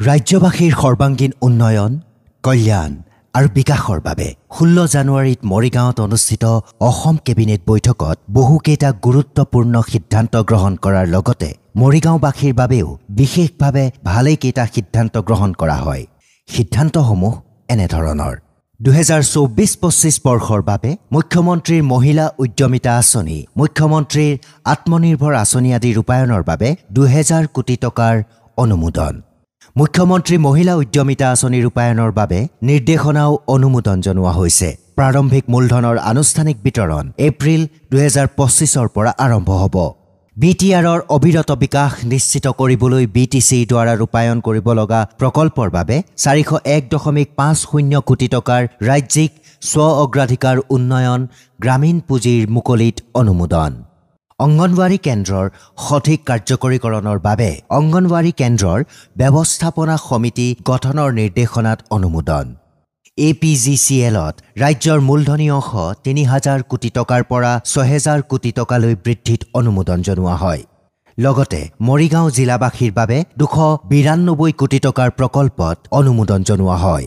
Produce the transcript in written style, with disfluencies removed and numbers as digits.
ৰাজ্যবাসীৰ সৰ্বাংগীন উন্নয়ন, কল্যাণ আৰু বিকাশৰ বাবে 16 জানুৱাৰীত মৰিগাঁৱত অনুষ্ঠিত অসম কেবিনেট বৈঠকত বহুকেইটা গুৰুত্বপূৰ্ণ সিদ্ধান্ত গ্ৰহণ কৰাৰ লগতে মৰিগাঁওবাসীৰ বাবেও বিশেষভাৱে ভালেকেইটা সিদ্ধান্ত গ্ৰহণ কৰা হয়। সিদ্ধান্তসমূহ এনেধৰণৰ: 2024-25 বৰ্ষৰ বাবে মুখ্যমন্ত্ৰীৰ মহিলা উদ্যমিতা আঁচনি, মুখ্যমন্ত্ৰীৰ আত্মনিৰ্ভৰ আঁচনি আদি ৰূপায়ণৰ বাবে 2000 কোটি টকাৰ অনুমোদন। মুখ্যমন্ত্ৰী মহিলা উদ্যমিতা আঁচনি ৰূপায়ণৰ বাবে নিৰ্দেশনাও অনুমোদন জনোৱা হৈছে। প্ৰাৰম্ভিক মূলধনৰ আনুষ্ঠানিক বিতৰণ এপ্ৰিল 2025ৰ পৰা আৰম্ভ হ'ব। BTRৰ অবিৰত বিকাশ নিশ্চিত কৰিবলৈ BTCৰ দ্বাৰা ৰূপায়ণ কৰিব লগা প্ৰকল্পৰ বাবে 401.50 কোটি টকাৰ ৰাজ্যিক স্ব অগ্ৰাধিকাৰ উন্নয়ন গ্ৰামীণ পুঁজিৰ মুকলিত অনুমোদন। অংগনৱাড়ী কেন্দ্ৰৰ সঠিক কাৰ্যকৰীকৰণৰ বাবে অংগনৱাড়ী কেন্দ্ৰৰ ব্যৱস্থাপনা সমিতি গঠনৰ নিৰ্দেশনাত অনুমোদন। APGCLত ৰাজ্যৰ মূলধনী অংশ 3000 কোটি টকাৰ পৰা 6000 কোটি টকালৈ বৃদ্ধিত অনুমোদন জনোৱা হয়। লগতে মৰিগাঁও জিলাবাসীৰ বাবে 292 কোটি টকাৰ প্ৰকল্পত অনুমোদন জনোৱা হয়।